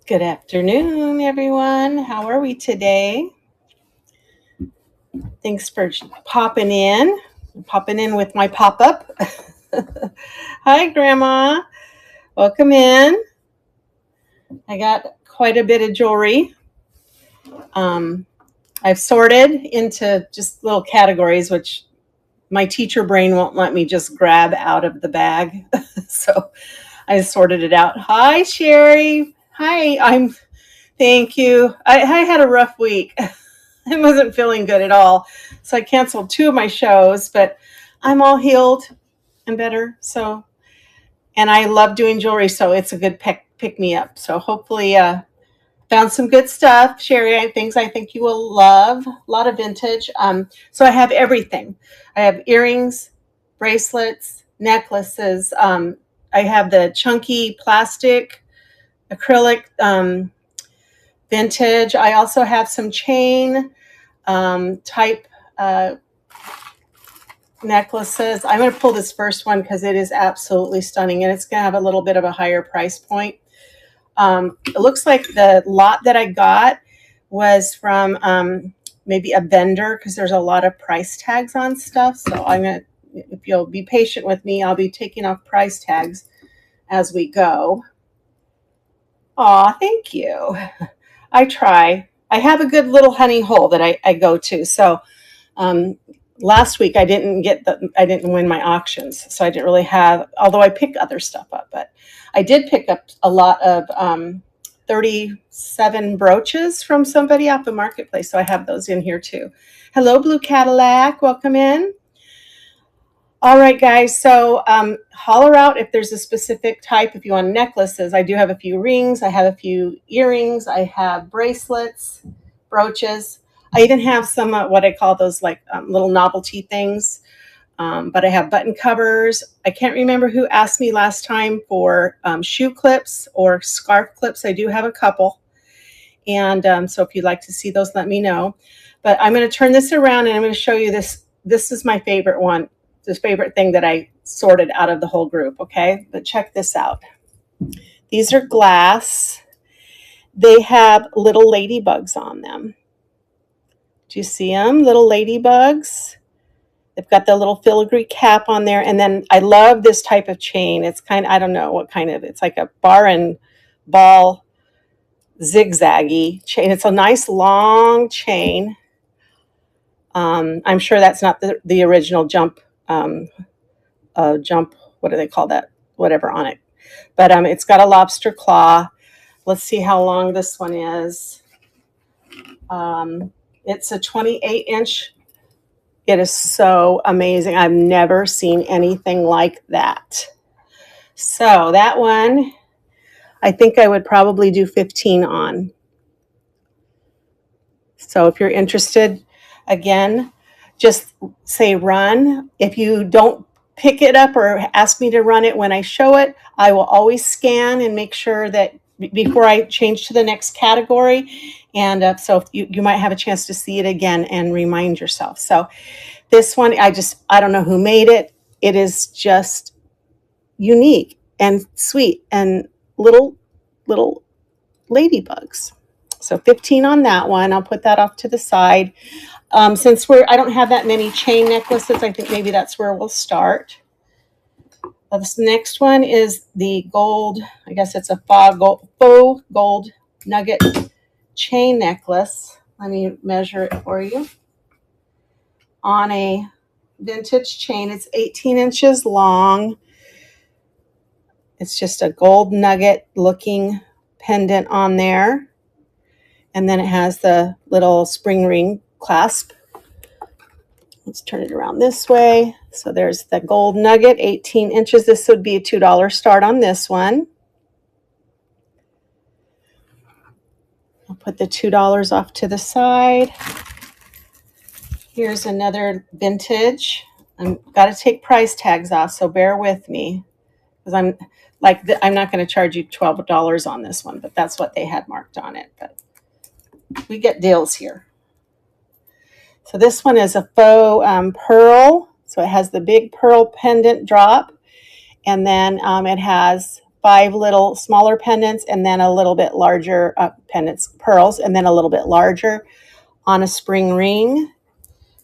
Good afternoon, everyone. How are we today? Thanks for popping in. Popping in with my pop-up. Hi, Grandma. Welcome in. I got quite a bit of jewelry. I've sorted into just little categories, which my teacher brain won't let me just grab out of the bag. So I sorted it out. Hi, Sherry. Hi, thank you. I had a rough week. I wasn't feeling good at all. So I canceled 2 of my shows, but I'm all healed and better. And I love doing jewelry, so it's a good pick me up. So hopefully, found some good stuff. Sherry, things I think you will love. A lot of vintage. So I have everything. I have earrings, bracelets, necklaces. I have the chunky plastic, acrylic, vintage. I also have some chain type necklaces. I'm going to pull this first one because it is absolutely stunning, and it's going to have a little bit of a higher price point. It looks like the lot that I got was from maybe a vendor because there's a lot of price tags on stuff. So if you'll be patient with me, I'll be taking off price tags as we go. Aw, thank you. I try. I have a good little honey hole that I go to. So last week I didn't win my auctions, so I didn't really have, although I pick other stuff up, but I did pick up a lot of 37 brooches from somebody off the marketplace. So I have those in here too. Hello, Blue Cadillac. Welcome in. All right, guys. So holler out if there's a specific type. If you want necklaces, I do have a few rings. I have a few earrings. I have bracelets, brooches. I even have some what I call those like little novelty things. But I have button covers. I can't remember who asked me last time for shoe clips or scarf clips. I do have a couple. And so if you'd like to see those, let me know. But I'm going to turn this around and I'm going to show you this. This is my favorite one. This favorite thing that I sorted out of the whole group. Okay. But check this out. These are glass. They have little ladybugs on them. Do you see them? Little ladybugs. They've got the little filigree cap on there. And then I love this type of chain. It's I don't know what kind of, it's like a bar and ball zigzaggy chain. It's a nice long chain. I'm sure that's not the original jump, what do they call that? Whatever on it. But it's got a lobster claw. Let's see how long this one is. It's a 28-inch. It is so amazing. I've never seen anything like that. So that one, I think I would probably do 15 on. So if you're interested, again, just say run. If you don't pick it up or ask me to run it when I show it, I will always scan and make sure that before I change to the next category. And so you might have a chance to see it again and remind yourself. So this one, I don't know who made it. It is just unique and sweet and little ladybugs. So 15 on that one. I'll put that off to the side. Since I don't have that many chain necklaces, I think maybe that's where we'll start. This next one is the gold. I guess it's a faux gold nugget chain necklace. Let me measure it for you. On a vintage chain, it's 18 inches long. It's just a gold nugget looking pendant on there. And then it has the little spring ring clasp. Let's turn it around this way. So there's the gold nugget, 18 inches. This would be a $2 start on this one. I'll put the $2 off to the side. Here's another vintage. I've got to take price tags off, so bear with me. Because I'm not going to charge you $12 on this one, but that's what they had marked on it. But we get deals here. So this one is a faux pearl. So it has the big pearl pendant drop. And then it has 5 little smaller pendants, and then a little bit larger pendants, pearls, and then a little bit larger on a spring ring.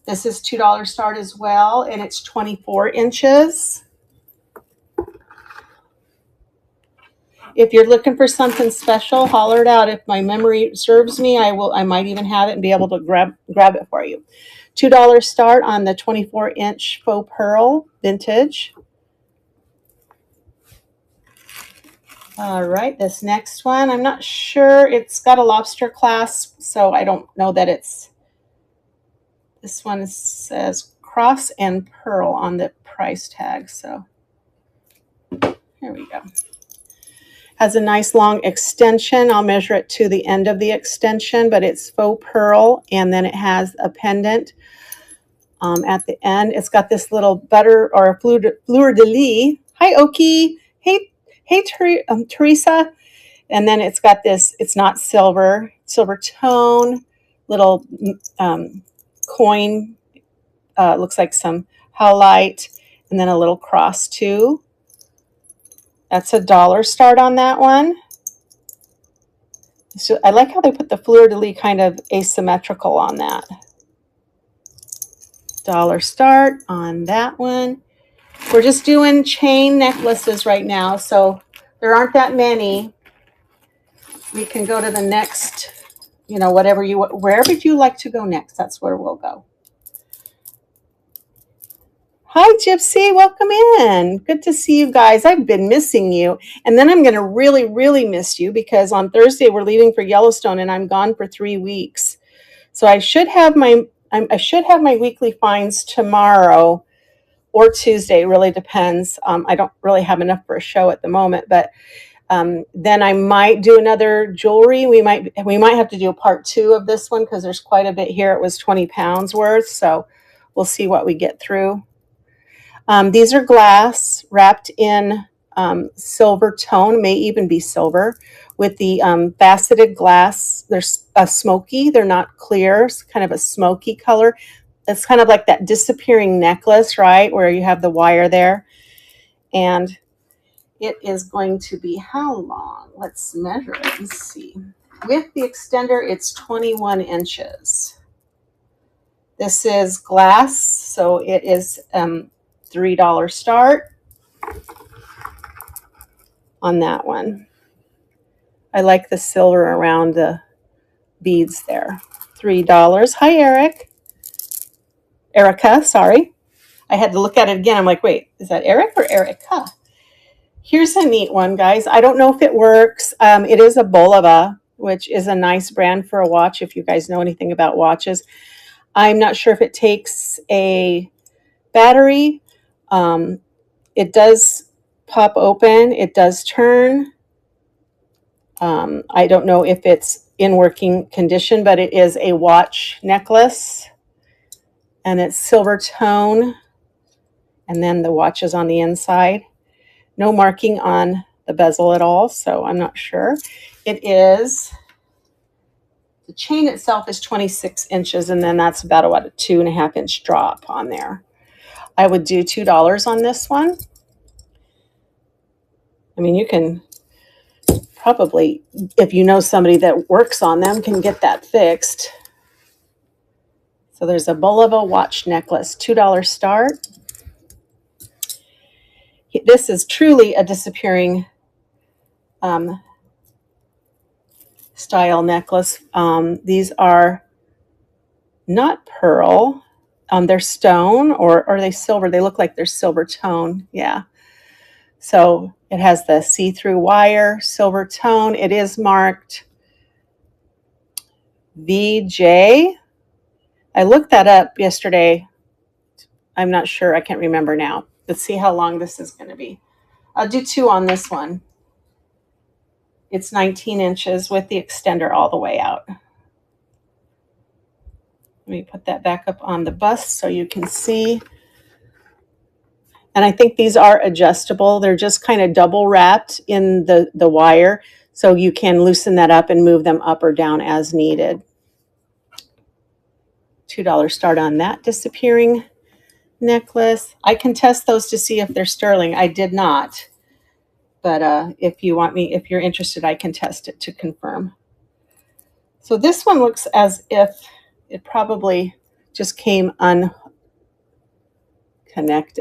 This is $2 start as well, and it's 24 inches. If you're looking for something special, holler it out. If my memory serves me, I might even have it and be able to grab it for you. $2 start on the 24-inch faux pearl vintage. All right, this next one, I'm not sure. It's got a lobster clasp, so I don't know that it's, this one says cross and pearl on the price tag, so here we go. Has a nice long extension. I'll measure it to the end of the extension, but it's faux pearl, and then it has a pendant at the end. It's got this little butter or fleur-de-lis. Hi, Oki. Hey, Teresa. And then it's got this, it's not silver tone, little coin, looks like some howlite, and then a little cross too. That's $1 start on that one. So I like how they put the fleur-de-lis kind of asymmetrical on that. $1 start on that one. We're just doing chain necklaces right now, so there aren't that many. We can go to the next, you know, wherever you like to go next, that's where we'll go. Hi, Gypsy. Welcome in. Good to see you guys. I've been missing you. And then I'm going to really, really miss you because on Thursday we're leaving for Yellowstone and I'm gone for 3 weeks. So I should have my weekly finds tomorrow or Tuesday. It really depends. I don't really have enough for a show at the moment, but then I might do another jewelry. We might have to do a part 2 of this one because there's quite a bit here. It was 20 pounds worth. So we'll see what we get through. These are glass wrapped in silver tone, may even be silver, with the faceted glass. They're smoky. They're not clear. It's kind of a smoky color. It's kind of like that disappearing necklace, right, where you have the wire there. And it is going to be how long? Let's measure it and see. With the extender, it's 21 inches. This is glass, so it is $3 start on that one. I like the silver around the beads there. $3. Hi, Erica, sorry. I had to look at it again. I'm like, wait, is that Eric or Erica? Here's a neat one, guys. I don't know if it works. It is a Bulova, which is a nice brand for a watch if you guys know anything about watches. I'm not sure if it takes a battery. It does pop open. It does turn. I don't know if it's in working condition, but it is a watch necklace. And it's silver tone. And then the watch is on the inside. No marking on the bezel at all, so I'm not sure. It is, the chain itself is 26 inches, and then that's about a 2.5 inch drop on there. I would do $2 on this one. I mean, you can probably, if you know somebody that works on them, can get that fixed. So there's a Bulova watch necklace, $2 start. This is truly a disappearing style necklace. These are not pearl. They're stone, or are they silver? They look like they're silver tone. Yeah. So it has the see-through wire, silver tone. It is marked VJ. I looked that up yesterday. I'm not sure. I can't remember now. Let's see how long this is going to be. I'll do 2 on this one. It's 19 inches with the extender all the way out. Let me put that back up on the bust so you can see. And I think these are adjustable. They're just kind of double wrapped in the wire, so you can loosen that up and move them up or down as needed. $2 start on that disappearing necklace. I can test those to see if they're sterling. I did not, But if you're interested, I can test it to confirm. So this one looks as if it probably just came unconnected.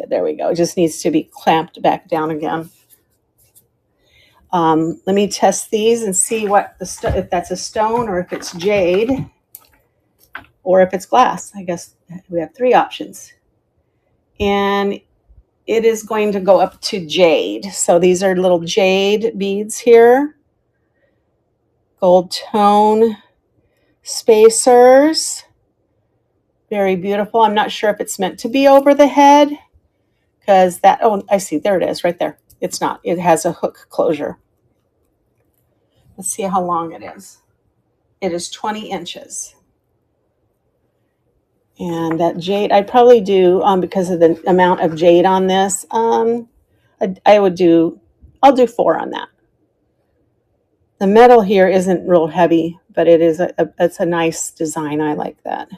There we go. It just needs to be clamped back down again. Let me test these and see if that's a stone or if it's jade or if it's glass. I guess we have 3 options. And it is going to go up to jade. So these are little jade beads here. Gold tone spacers. Very beautiful. I'm not sure if it's meant to be over the head because I see, there it is right there. It's not. It has a hook closure. Let's see how long it is. It is 20 inches. And that jade, I'd probably do, because of the amount of jade on this, I'll do 4 on that. The metal here isn't real heavy, but it's a nice design. I like that.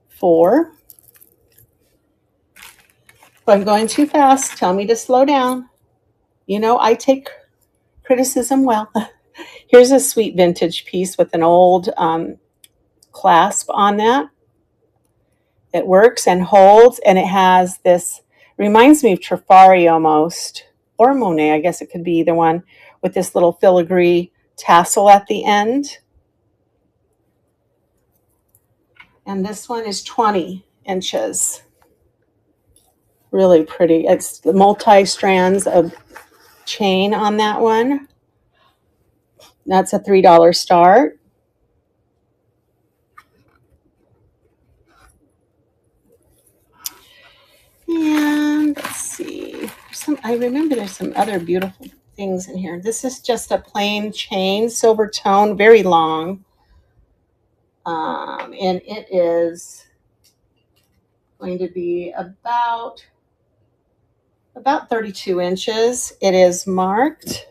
4. If I'm going too fast, tell me to slow down. I take criticism well. Here's a sweet vintage piece with an old clasp on that. It works and holds, and it has this, reminds me of Trifari almost, or Monet, I guess it could be either one, with this little filigree tassel at the end. And this one is 20 inches. Really pretty. It's multi-strands of chain on that one. That's a $3 start. And let's see. I remember there's some other beautiful things in here. This is just a plain chain, silver tone, very long. And it is going to be about 32 inches. It is marked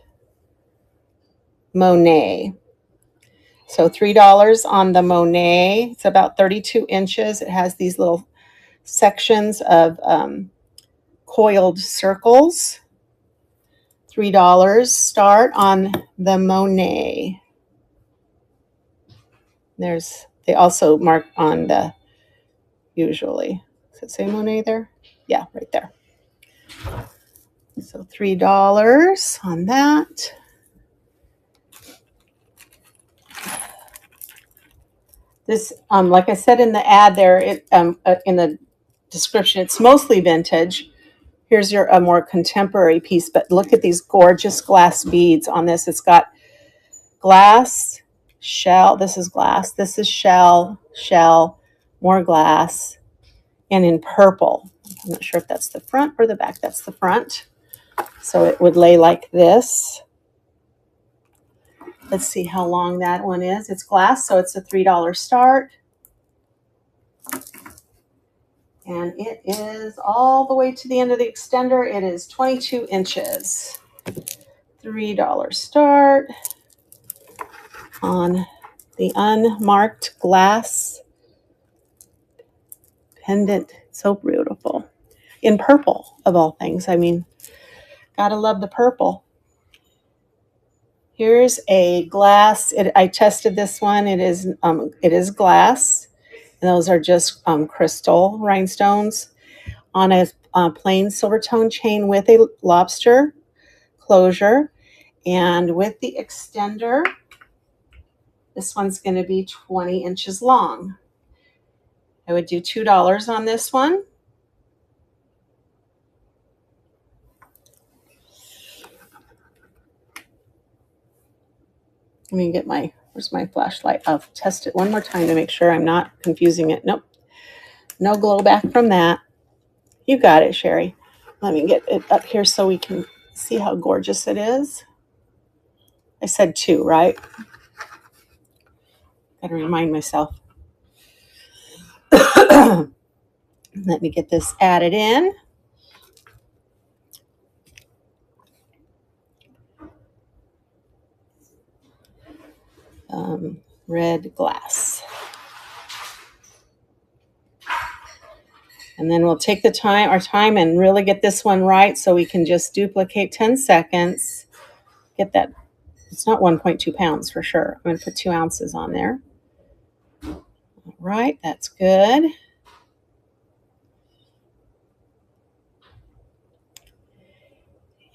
Monet. So $3 on the Monet. It's about 32 inches. It has these little sections of coiled circles. $3 start on the Monet. They also mark on the, usually. Does it say Monet there? Yeah, right there. So $3 on that. This, like I said in the ad there, in the description, it's mostly vintage. Here's a more contemporary piece, but look at these gorgeous glass beads on this. It's got glass, shell. This is glass. This is shell, more glass, and in purple. I'm not sure if that's the front or the back. That's the front. So it would lay like this. Let's see how long that one is. It's glass, so it's a $3 start. And it is all the way to the end of the extender. It is 22 inches. $3 start on the unmarked glass pendant. So beautiful. In purple, of all things. I mean, gotta love the purple. Here's a glass. I tested this one. It is glass. And those are just crystal rhinestones on a plain silver tone chain with a lobster closure. And with the extender, this one's going to be 20 inches long. I would do $2 on this one. Let me get where's my flashlight? I'll test it one more time to make sure I'm not confusing it. Nope. No glow back from that. You got it, Sherry. Let me get it up here so we can see how gorgeous it is. I said 2, right? Gotta remind myself. Let me get this added in. Red glass. And then we'll take our time and really get this one right, so we can just duplicate 10 seconds. Get that. It's not 1.2 pounds for sure. I'm going to put 2 ounces on there. All right, that's good.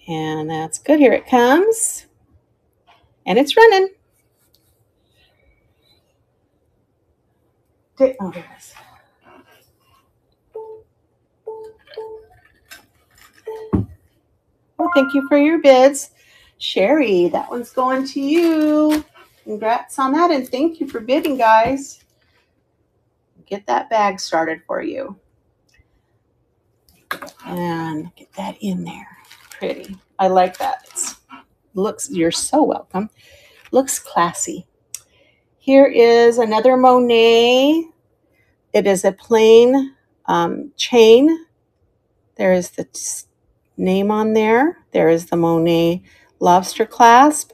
And that's good. Here it comes. And it's running. Oh, there it is. Well, thank you for your bids. Sherry, that one's going to you. Congrats on that, and thank you for bidding, guys. Get that bag started for you. And get that in there. Pretty. I like that. You're so welcome. Looks classy. Here is another Monet. It is a plain chain. There is the name on there. There is the Monet lobster clasp.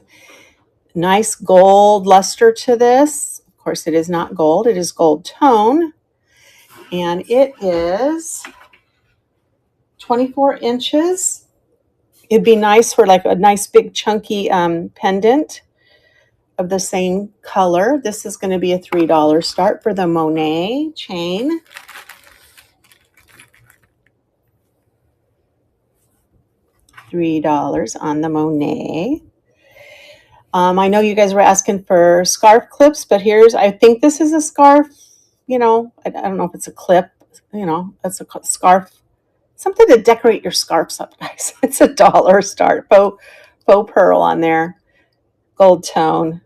Nice gold luster to this. Of course, it is not gold. It is gold tone. And it is 24 inches. It'd be nice for like a nice big chunky pendant of the same color. This is going to be a $3 start for the Monet chain. $3 on the Monet. I know you guys were asking for scarf clips, but I think this is a scarf, I don't know if it's a clip, it's a scarf, something to decorate your scarves up, guys. It's a $1 start, faux pearl on there, gold tone,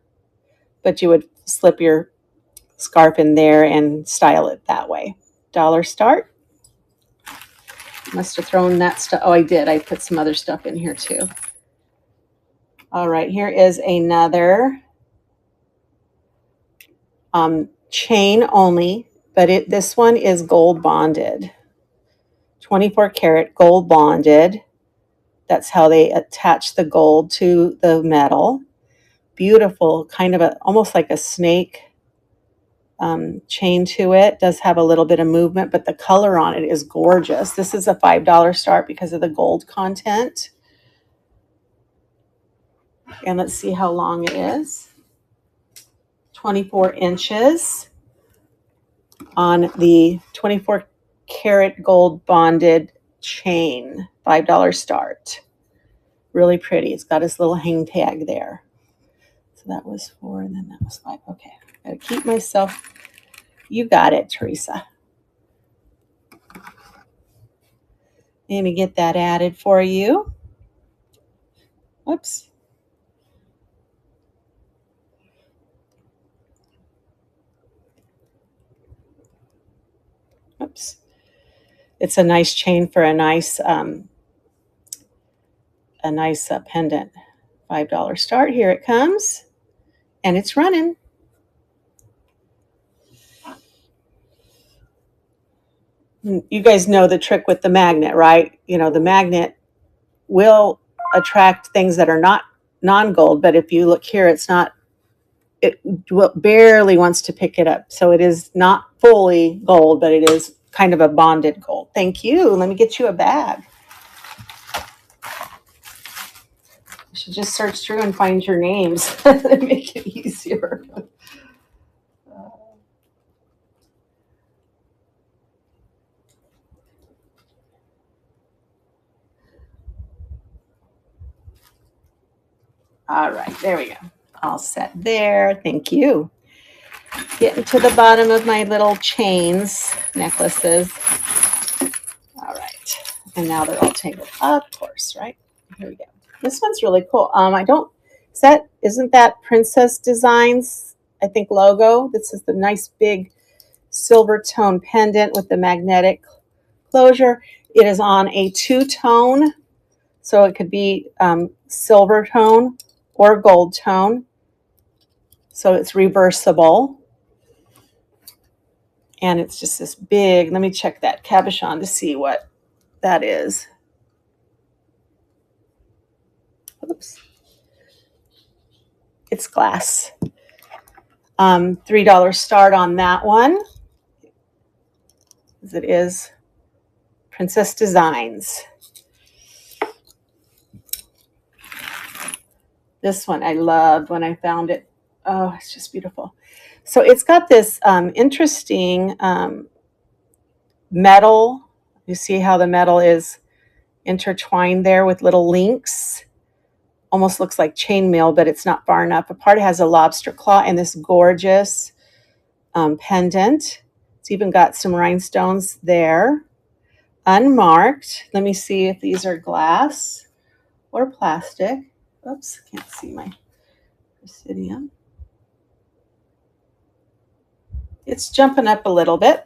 but you would slip your scarf in there and style it that way. $1 start. Must have thrown that stuff. Oh, I did. I put some other stuff in here too. All right, here is another chain only, but this one is gold bonded. 24 karat gold bonded. That's how they attach the gold to the metal. Beautiful, kind of almost like a snake chain to it. Does have a little bit of movement, but the color on it is gorgeous. This is a $5 start because of the gold content. And let's see how long it is. 24 inches on the 24 karat gold bonded chain. $5 start. Really pretty. It's got his little hang tag there. So that was 4 and then that was 5. Okay. Gotta keep myself. You got it, Teresa. Let me get that added for you. Whoops. Oops. It's a nice chain for a nice pendant. $5 start. Here it comes. And it's running. You guys know the trick with the magnet, right? The magnet will attract things that are not non-gold, but if you look here, it barely wants to pick it up. So it is not fully gold, but it is kind of a bonded gold. Thank you. Let me get you a bag. I should just search through and find your names to make it easier. All right, there we go. All set there. Thank you. Getting to the bottom of my little chains, necklaces. All right. And now they're all tangled up, of course, right? Here we go. This one's really cool. Isn't that Princess Designs, I think, logo? This is the nice big silver tone pendant with the magnetic closure. It is on a 2-tone, so it could be silver tone or gold tone. So it's reversible. And it's just this big, let me check that cabochon to see what that is. Oops. It's glass. $3 start on that one. As it is Princess Designs. This one I loved when I found it. Oh, it's just beautiful. So it's got this interesting metal. You see how the metal is intertwined there with little links. Almost looks like chainmail, but it's not far enough apart. It has a lobster claw and this gorgeous pendant. It's even got some rhinestones there. Unmarked. Let me see if these are glass or plastic. Oops, can't see my Presidium. It's jumping up a little bit.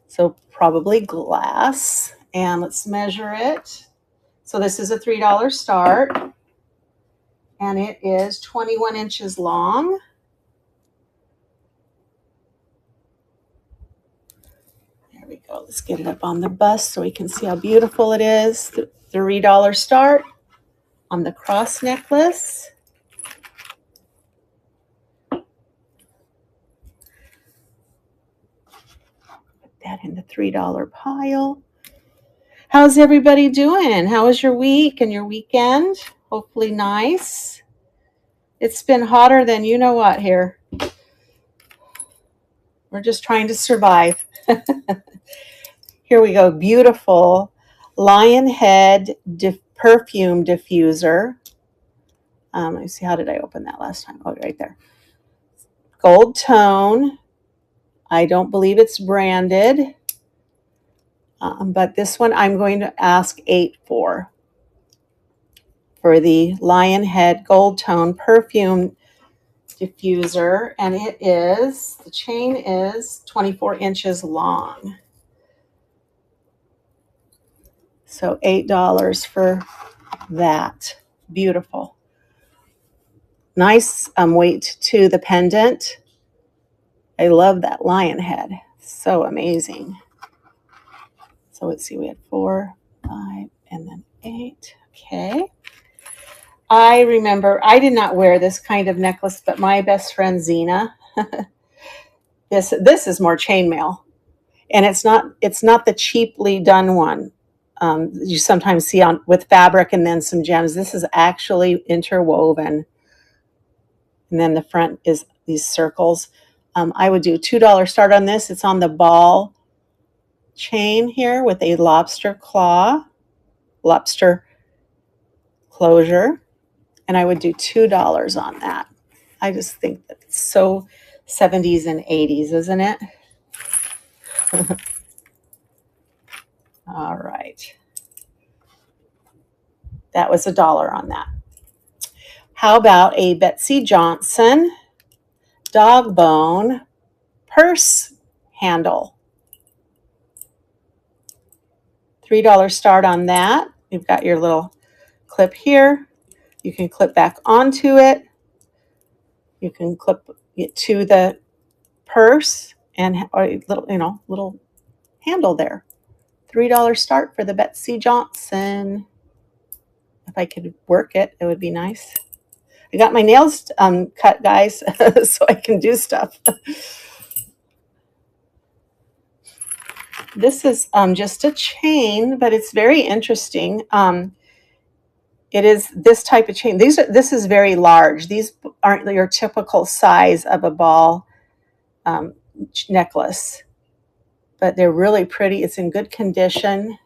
So probably glass. And let's measure it. So this is a $3 start. And it is 21 inches long. There we go. Let's get it up on the bust so we can see how beautiful it is. The $3 start on the cross necklace. Put that in the $3 pile. How's everybody doing? How was your week and your weekend? Hopefully nice. It's been hotter than you know what here. We're just trying to survive. Here we go. Beautiful lion head perfume diffuser. Let me see. How did I open that last time? Oh, right there. Gold tone. I don't believe it's branded. But this one I'm going to ask 8 for the lion head gold tone perfume diffuser. And the chain is 24 inches long. So $8 for that. Beautiful. Nice weight to the pendant. I love that lion head. So amazing. So let's see, we had 4, 5, and then 8. Okay. I remember I did not wear this kind of necklace, but my best friend Zena, this is more chainmail. And it's not the cheaply done one. You sometimes see with fabric and then some gems. This is actually interwoven. And then the front is these circles. I would do $2 start on this. It's on the ball chain here with a lobster closure. And I would do $2 on that. I just think that it's so 70s and 80s, isn't it? All right. That was $1 on that. How about a Betsey Johnson dog bone purse handle? $3 start on that. You've got your little clip here. You can clip back onto it. You can clip it to the purse and or a little handle there. $3 start for the Betsey Johnson. If I could work it, it would be nice. I got my nails cut, guys, so I can do stuff. This is just a chain, but it's very interesting. It is this type of chain. This is very large. These aren't your typical size of a ball necklace, but they're really pretty. It's in good condition.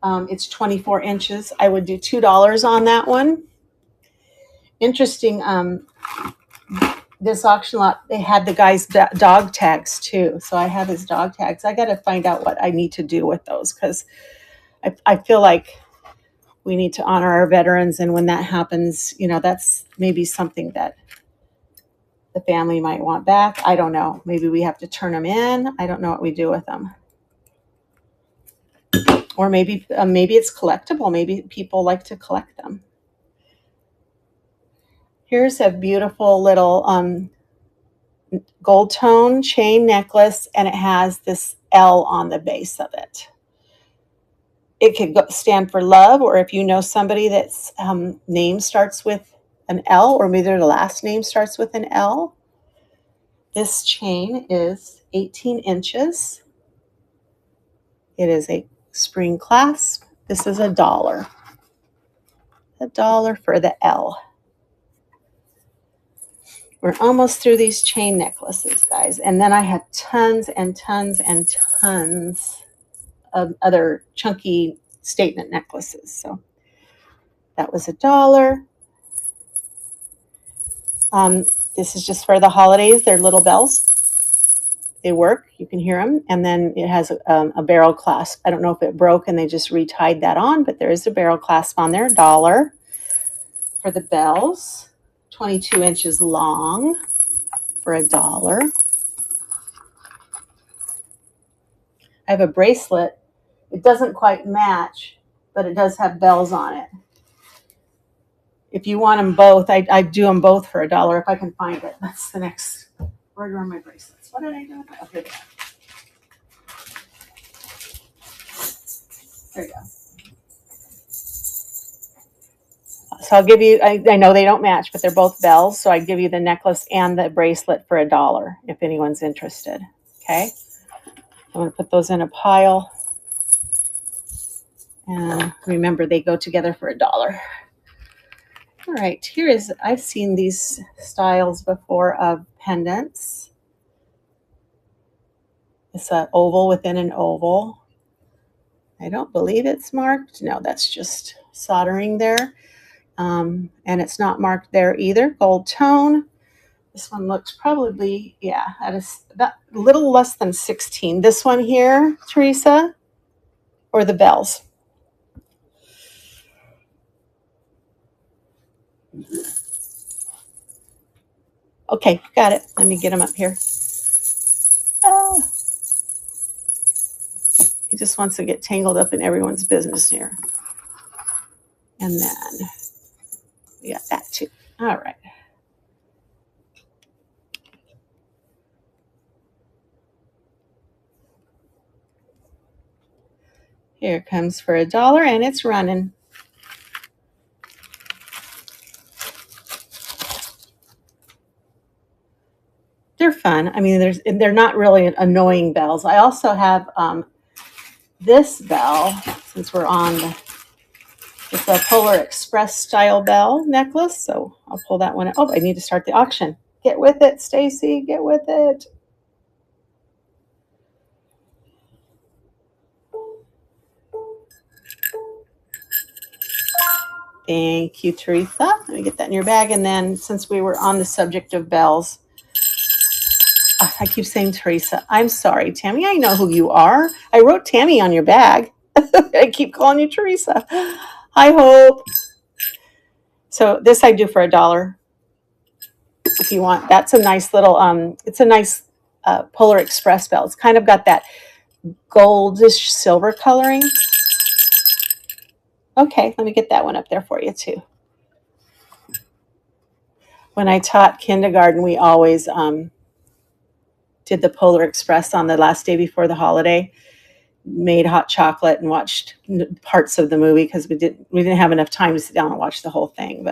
It's 24 inches. I would do $2 on that one. Interesting. This auction lot, they had the guy's dog tags too. So I have his dog tags. I got to find out what I need to do with those because I feel like we need to honor our veterans. And when that happens, that's maybe something that the family might want back. I don't know. Maybe we have to turn them in. I don't know what we do with them. Or maybe it's collectible. Maybe people like to collect them. Here's a beautiful little gold tone chain necklace, and it has this L on the base of it. It could stand for love, or if you know somebody that's name starts with an L, or maybe their last name starts with an L. This chain is 18 inches. It is a spring clasp. This is $1. $1 for the L. We're almost through these chain necklaces, guys. And then I have tons and tons and tons of other chunky statement necklaces. So that was $1. This is just for the holidays. They're little bells. They work. You can hear them. And then it has a barrel clasp. I don't know if it broke and they just retied that on, but there is a barrel clasp on there. $1 for the bells. 22 inches long for $1. I have a bracelet. It doesn't quite match, but it does have bells on it. If you want them both, I do them both for $1 if I can find it. That's the next. Where are my bracelets? What did I do? Oh, here they are. There you go. So I'll give you, I know they don't match, but they're both bells. So I give you the necklace and the bracelet for $1 if anyone's interested. Okay. I'm going to put those in a pile. And remember, they go together for $1. All right, here is, I've seen these styles before of pendants. It's an oval within an oval. I don't believe it's marked. No, that's just soldering there. And it's not marked there either. Gold tone. This one looks probably, yeah, at a little less than 16. This one here, Teresa, or the bells? Okay, got it. Let me get them up here. Oh. He just wants to get tangled up in everyone's business here. And then we got that too. All right. Here it comes for $1 and it's running. They're fun. I mean, they're not really annoying bells. I also have this bell, since we're on it's a Polar Express style bell necklace. So I'll pull that one. Oh, I need to start the auction. Get with it, Stacy. Get with it. Thank you, Teresa. Let me get that in your bag. And then since we were on the subject of bells, I keep saying Teresa. I'm sorry, Tammy. I know who you are. I wrote Tammy on your bag. I keep calling you Teresa. I hope. So this I do for $1. If you want, that's a nice little, it's a nice Polar Express bell. It's kind of got that goldish silver coloring. Okay, let me get that one up there for you too. When I taught kindergarten, we always did the Polar Express on the last day before the holiday, made hot chocolate and watched parts of the movie because we didn't have enough time to sit down and watch the whole thing.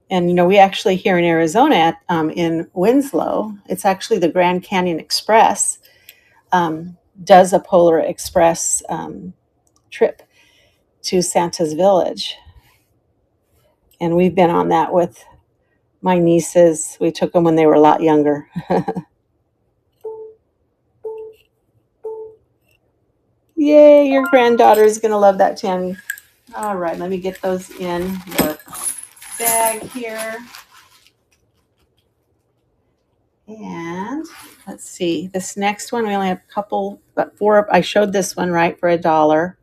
And you know, we actually here in Arizona in Winslow, it's actually the Grand Canyon Express does a Polar Express trip to Santa's Village. And we've been on that with my nieces. We took them when they were a lot younger. Yay, your granddaughter is going to love that, Tammy. All right, let me get those in your bag here. And let's see, this next one, we only have a couple, but 4. I showed this one, right, for $1.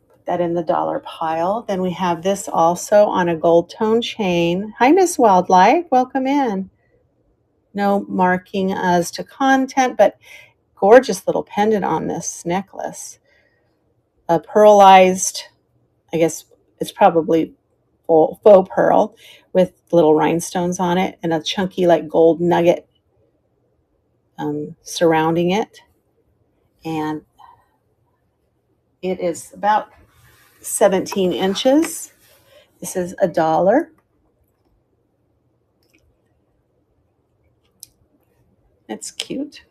Put that in the $1 pile. Then we have this also on a gold tone chain. Hi, Miss Wildlife. Welcome in. No marking as to content, but gorgeous little pendant on this necklace. A pearlized, I guess it's probably faux pearl with little rhinestones on it and a chunky like gold nugget surrounding it. And it is about 17 inches. This is $1. It's cute.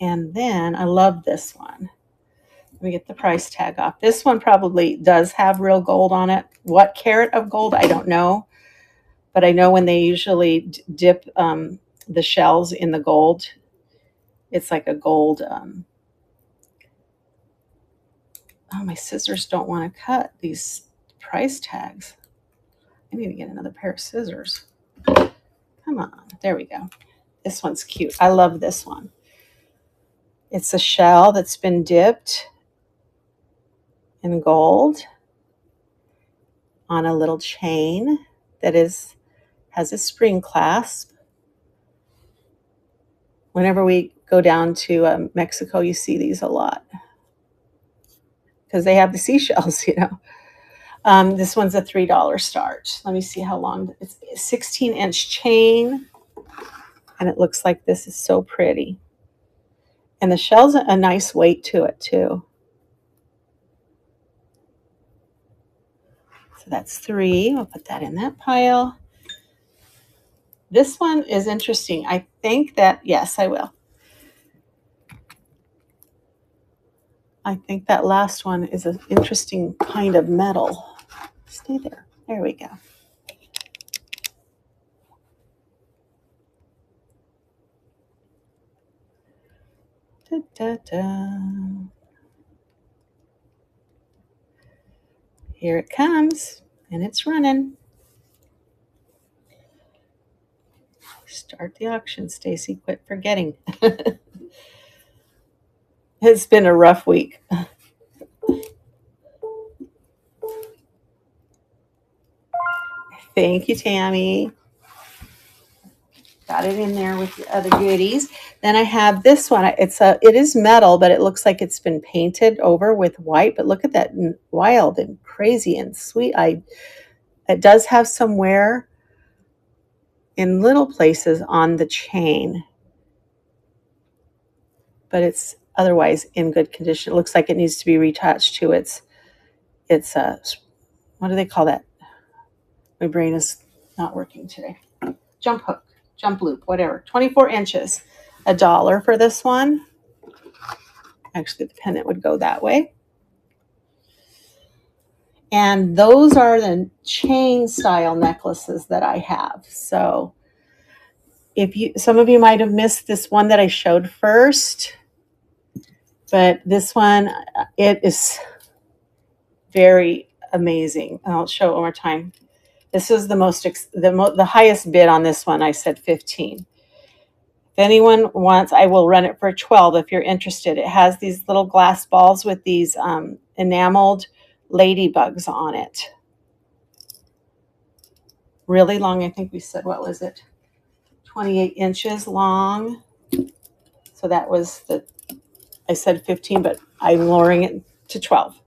And then I love this one. Let me get the price tag off. This one probably does have real gold on it. What carat of gold, I don't know. But I know when they usually dip the shells in the gold, it's like a gold. Oh, my scissors don't want to cut these price tags. I need to get another pair of scissors. Come on. There we go. This one's cute. I love this one. It's a shell that's been dipped in gold on a little chain that has a spring clasp. Whenever we go down to Mexico, you see these a lot because they have the seashells, you know. This one's a $3 start. Let me see how long. It's a 16-inch chain, and it looks like this is so pretty. And the shell's a nice weight to it, too. So that's 3. We'll put that in that pile. This one is interesting. I think that, yes, I will. I think that last one is an interesting kind of metal. Stay there. There we go. Da, da, da. Here it comes, and it's running. Start the auction, Stacy. Quit forgetting. It's been a rough week. Thank you, Tammy. Got it in there with the other goodies. Then I have this one. It is metal, but it looks like it's been painted over with white. But look at that wild and crazy and sweet. It does have some wear in little places on the chain, but it's otherwise in good condition. It looks like it needs to be retouched to its what do they call that? My brain is not working today. Jump hook, jump loop, whatever. 24 inches. $1 for this one. Actually, the pendant would go that way. And those are the chain style necklaces that I have. So some of you might have missed this one that I showed first, but this one, it is very amazing. I'll show it one more time. This is the highest bid on this one. I said 15. If anyone wants, I will run it for 12 if you're interested. It has these little glass balls with these enameled ladybugs on it. Really long. I think we said, what was it? 28 inches long. So that was I said 15, but I'm lowering it to 12.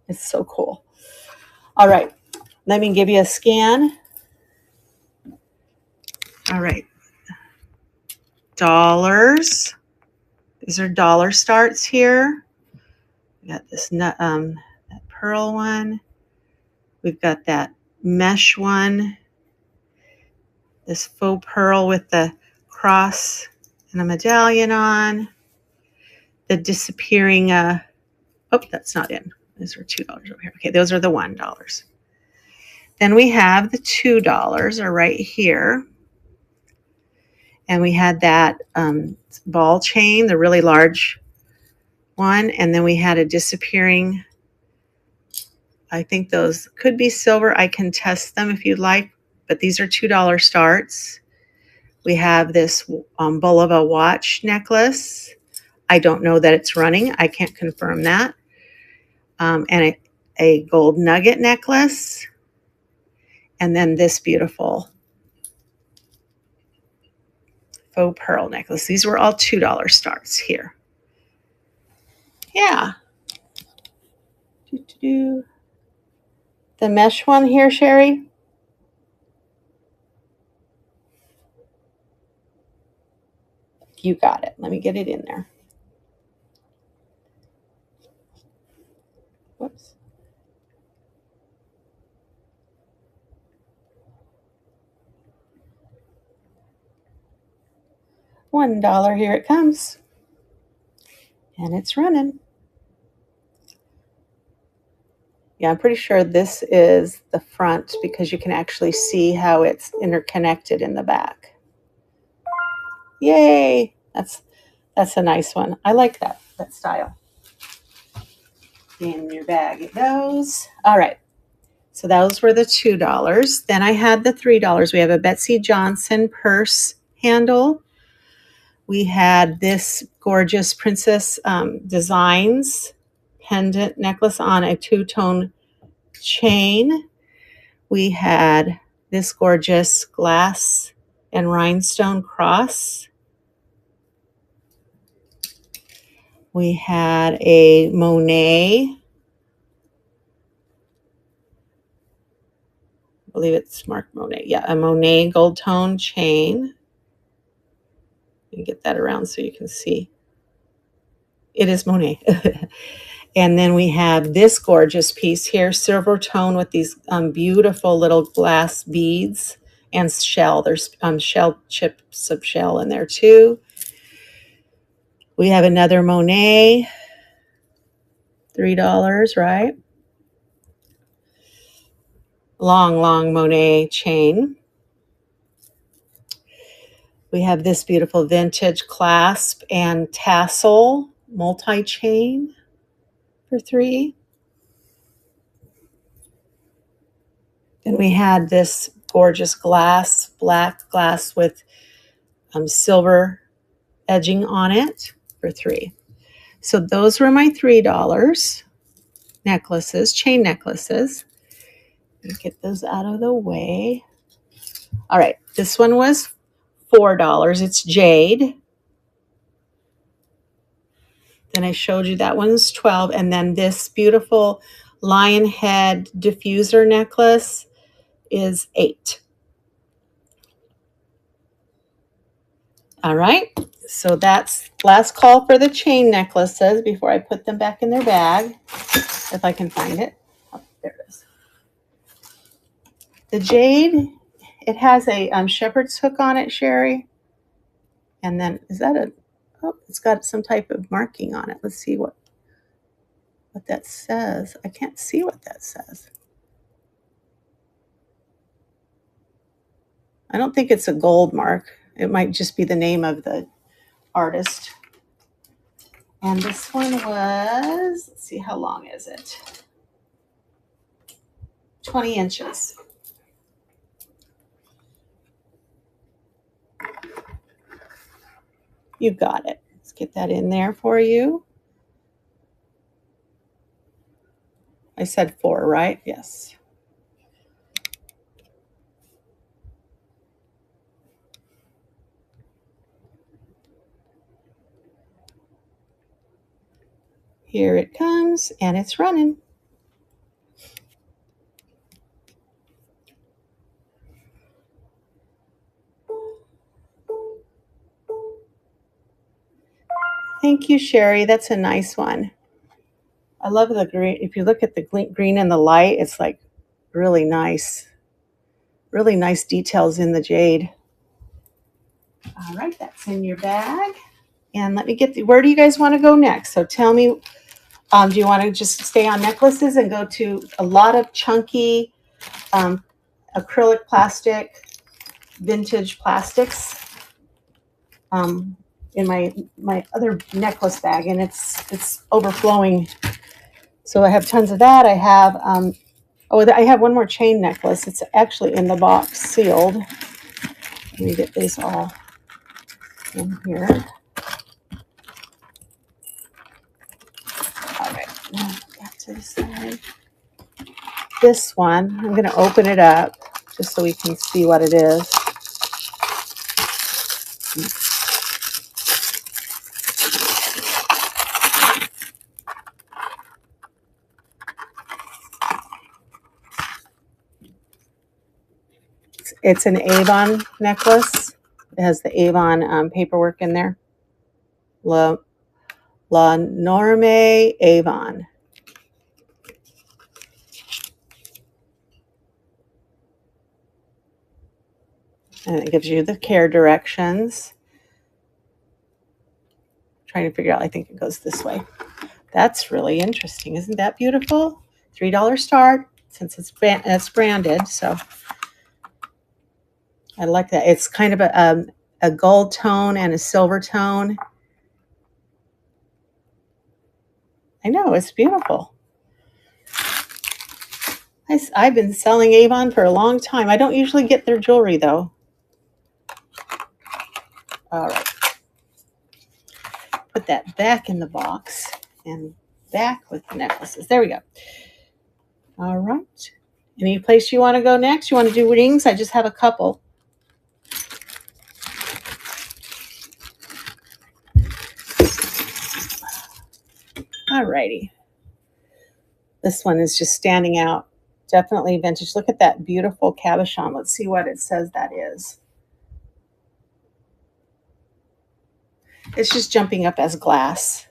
It's so cool. All right. Let me give you a scan. All right. Dollars. These are dollar starts here. We got this that pearl one. We've got that mesh one. This faux pearl with the cross and a medallion on. The disappearing, oh, that's not in. Those are $2 over here. Okay, those are the $1. Then we have the $2 are right here. And we had that ball chain, the really large one. And then we had a disappearing, I think those could be silver. I can test them if you'd like, but these are $2 starts. We have this Bulova watch necklace. I don't know that it's running. I can't confirm that. And a gold nugget necklace. And then this beautiful faux pearl necklace. These were all $2 starts here. Yeah. The mesh one here, Sherry. You got it. Let me get it in there. Whoops. $1. Here it comes. And it's running. Yeah, I'm pretty sure this is the front because you can actually see how it's interconnected in the back. Yay! That's a nice one. I like that style. In your bag it goes. All right. So those were the $2. Then I had the $3. We have a Betsey Johnson purse handle. We had this gorgeous Princess Designs pendant necklace on a two-tone chain. We had this gorgeous glass and rhinestone cross. We had a Monet, I believe it's marked Monet. Yeah, a Monet gold tone chain. You can get that around so you can see. It is Monet. And then we have this gorgeous piece here, silver tone with these beautiful little glass beads and shell. There's shell chips of shell in there too. We have another Monet, $3, right? Long Monet chain. We have this beautiful vintage clasp and tassel multi-chain for $3. Then we had this gorgeous glass, black glass with silver edging on it for $3. So those were my $3 necklaces, chain necklaces. Get those out of the way. All right, this one was $4. It's jade. Then I showed you that one's $12. And then this beautiful lion head diffuser necklace is $8. All right, so that's last call for the chain necklaces before I put them back in their bag, if I can find it. Oh, there it is. The jade, it has a shepherd's hook on it, Sherry. And then, is that a, oh, it's got some type of marking on it. Let's see what that says. I can't see what that says. I don't think it's a gold mark. It might just be the name of the artist. And this one was, let's see, how long is it? 20 inches. You've got it. Let's get that in there for you. I said 4, right? Yes. Here it comes, and it's running. Thank you, Sherry. That's a nice one. I love the green. If you look at the green in the light, it's like really nice details in the jade. All right, that's in your bag. And let me get where do you guys want to go next? So tell me, do you want to just stay on necklaces and go to a lot of chunky acrylic plastic, vintage plastics in my other necklace bag, and it's overflowing. So I have tons of that. I have I have one more chain necklace. It's actually in the box, sealed. Let me get these all in here. All right, now back to the side. This one, I'm going to open it up just so we can see what it is. It's an Avon necklace. It has the Avon paperwork in there. La Norme Avon. And it gives you the care directions. trying to figure out, I think it goes this way. That's really interesting. Isn't that beautiful? $3 start, since it's branded. So I like that. It's kind of a gold tone and a silver tone. I know, it's beautiful. I've been selling Avon for a long time. I don't usually get their jewelry, though. All right. Put that back in the box and back with the necklaces. There we go. All right. Any place you want to go next? You want to do rings? I just have a couple. All righty. This one is just standing out. Definitely vintage. Look at that beautiful cabochon. Let's see what it says that is. It's just jumping up as glass.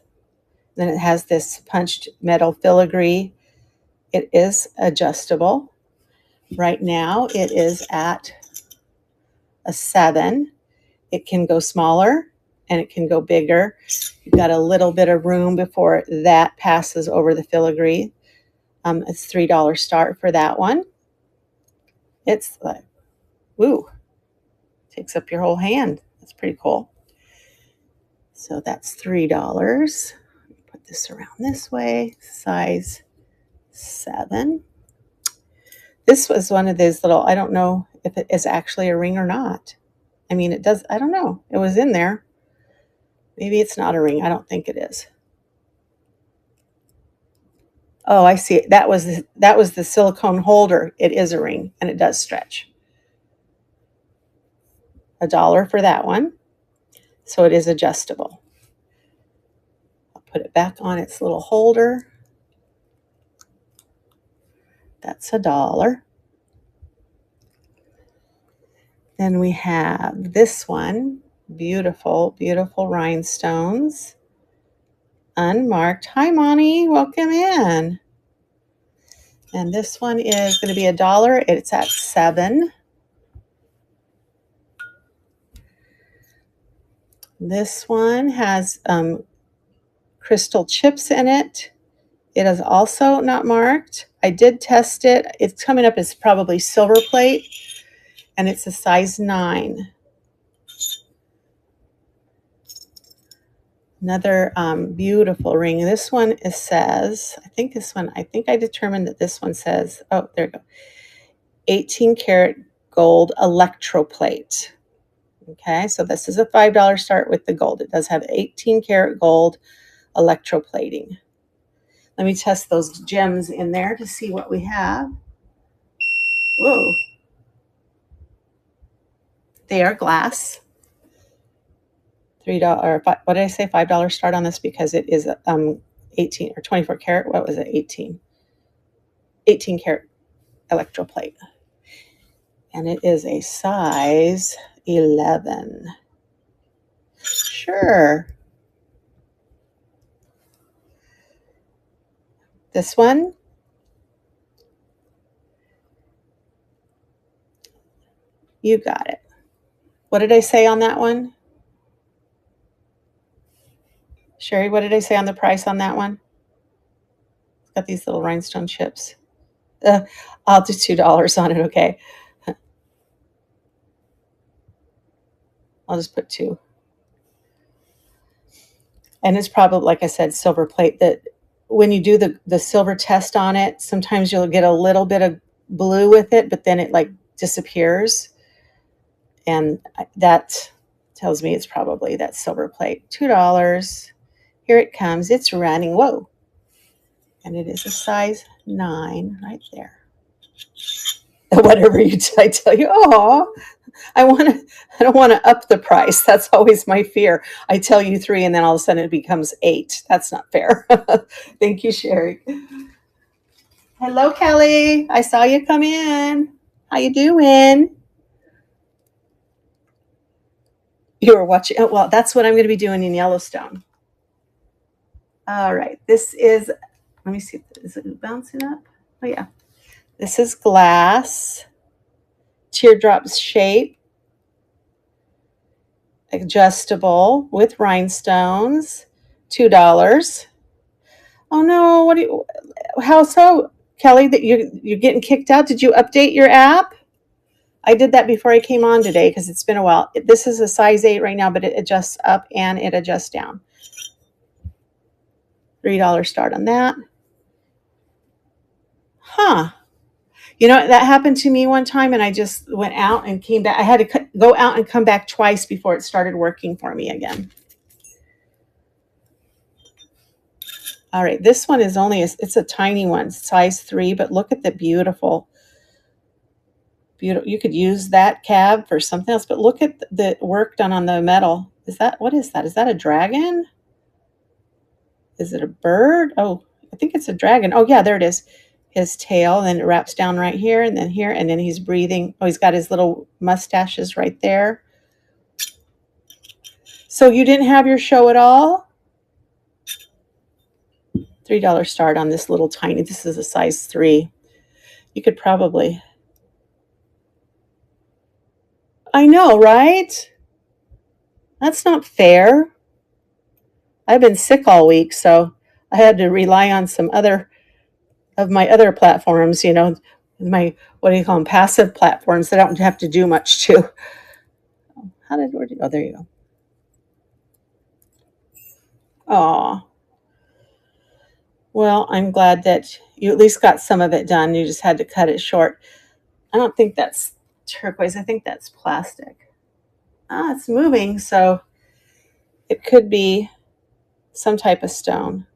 Then it has this punched metal filigree. It is adjustable. Right now it is at a 7. It can go smaller and it can go bigger. You've got a little bit of room before that passes over the filigree. It's $3 start for that one. It's like, woo, takes up your whole hand. That's pretty cool. So that's $3. Put this around this way, size 7. This was one of those little, I don't know if it is actually a ring or not. I mean, it does, I don't know. It was in there. Maybe it's not a ring. I don't think it is. Oh, I see it. That was the silicone holder. It is a ring and it does stretch. $1 for that one. So it is adjustable. I'll put it back on its little holder. That's $1. Then we have this one. Beautiful, beautiful rhinestones. Unmarked. Hi, Monty. Welcome in. And this one is going to be $1. It's at 7. This one has crystal chips in it. It is also not marked. I did test it. It's coming up as probably silver plate, and it's a size 9. Another beautiful ring. This one says, I think I determined that this one says, oh, there you go, 18 karat gold electroplate. Okay, so this is a $5 start with the gold. It does have 18 karat gold electroplating. Let me test those gems in there to see what we have. Whoa. They are glass. $3 or what did I say? $5 start on this because it is 18 or 24 karat. What was it? 18 karat electroplate. And it is a size 11. Sure. This one. You got it. What did I say on that one? Sherry, what did I say on the price on that one? It's got these little rhinestone chips. I'll do $2 on it, okay? I'll just put 2. And it's probably, like I said, silver plate. That when you do the silver test on it, sometimes you'll get a little bit of blue with it, but then it like disappears. And that tells me it's probably that silver plate. $2. Here it comes. It's running. Whoa. And it is a size 9 right there. Whatever I tell you, oh, I don't want to up the price. That's always my fear. I tell you 3 and then all of a sudden it becomes 8. That's not fair. Thank you, Sherry. Hello, Kelly. I saw you come in. How you doing? You were watching. Oh, well, that's what I'm going to be doing in Yellowstone. All right. This is, let me see. Is it bouncing up? Oh, yeah. This is glass. Teardrops shape. adjustable with rhinestones, $2. Oh no, what do you, how so, Kelly, that you're getting kicked out? Did you update your app? I did that before I came on today because it's been a while. This is a size 8 right now, but it adjusts up and it adjusts down. $3 start on that. Huh. You know, that happened to me one time and I just went out and came back. I had to go out and come back twice before it started working for me again. All right, this one is only, it's a tiny one, size 3, but look at the beautiful. You could use that cab for something else, but look at the work done on the metal. What is that? Is that a dragon? Is it a bird? Oh, I think it's a dragon. Oh yeah, there it is. His tail, and then it wraps down right here, and then he's breathing. Oh, he's got his little mustaches right there. So you didn't have your show at all? $3 start on this little tiny, this is a size 3. You could probably, I know, right? That's not fair. I've been sick all week, so I had to rely on some other of my other platforms, you know, my, what do you call them, passive platforms that I don't have to do much to. Oh, there you go. Oh, well, I'm glad that you at least got some of it done. You just had to cut it short. I don't think that's turquoise. I think that's plastic. Ah, it's moving, so it could be some type of stone.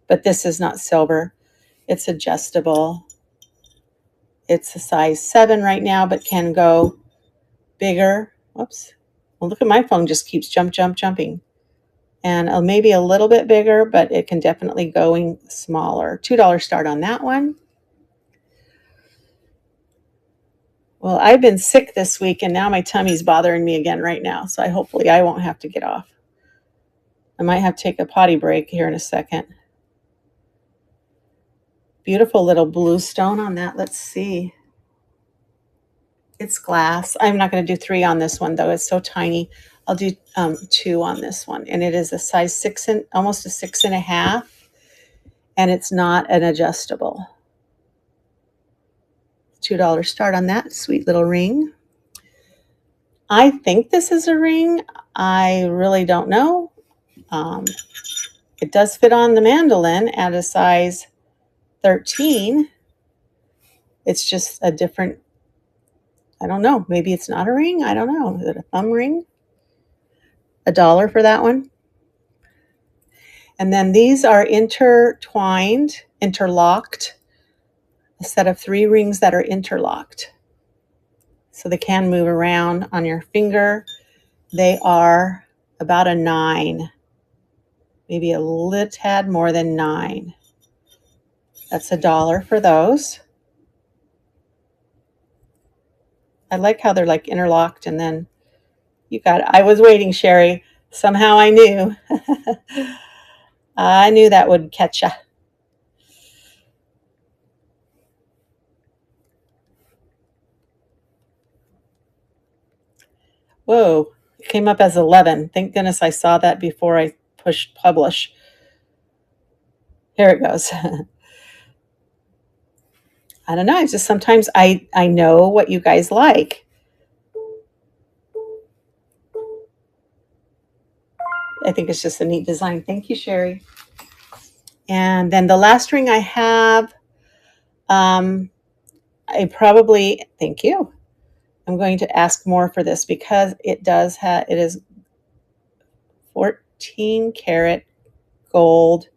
But this is not silver. It's adjustable. It's a size 7 right now, but can go bigger. Whoops. Well, look at my phone, just keeps jumping. And maybe a little bit bigger, but it can definitely going smaller. $2 start on that one. Well, I've been sick this week, and now my tummy's bothering me again right now, so hopefully I won't have to get off. I might have to take a potty break here in a second. Beautiful little blue stone on that. Let's see. It's glass. I'm not going to do 3 on this one, though. It's so tiny. I'll do 2 on this one. And it is a size 6, almost a 6.5. And it's not an adjustable. $2 start on that sweet little ring. I think this is a ring. I really don't know. It does fit on the mandolin at a size 13. It's just a different, I don't know. Maybe it's not a ring. I don't know. Is it a thumb ring? $1 for that one. And then these are intertwined, interlocked, a set of 3 rings that are interlocked. So they can move around on your finger. They are about a 9, maybe a little tad more than 9. That's $1 for those. I like how they're like interlocked, and then you got it. I was waiting, Sherry. Somehow I knew. I knew that would catch ya. Whoa, it came up as 11. Thank goodness I saw that before I pushed publish. Here it goes. I don't know. It's just sometimes I know what you guys like. I think it's just a neat design. Thank you, Sherry. And then the last ring I have, thank you. I'm going to ask more for this because it is 14 karat gold.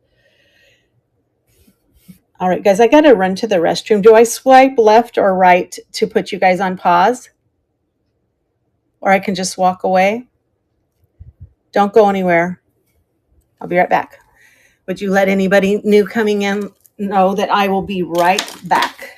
All right, guys, I got to run to the restroom. Do I swipe left or right to put you guys on pause? Or I can just walk away? Don't go anywhere. I'll be right back. Would you let anybody new coming in know that I will be right back?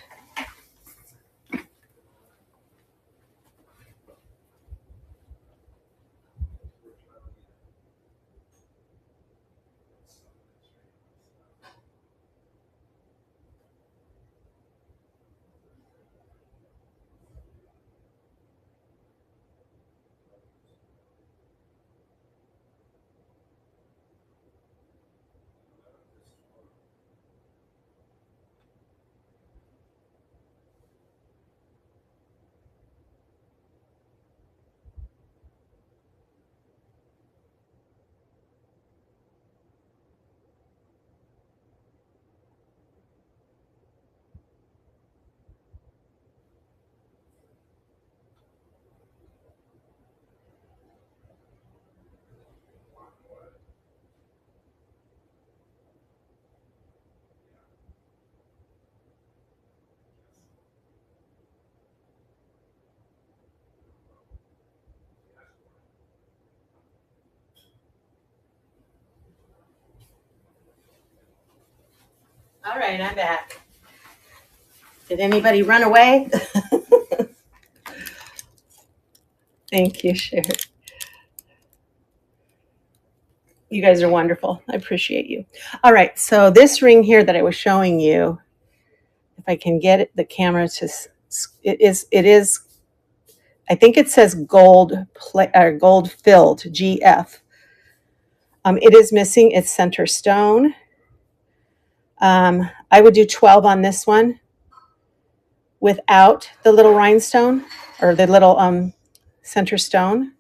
All right, I'm back. Did anybody run away? Thank you, Sherry. You guys are wonderful. I appreciate you. All right, so this ring here that I was showing you, if I can get the camera to, it is. I think it says gold filled GF. It is missing its center stone. I would do 12 on this one without the little rhinestone or the little center stone.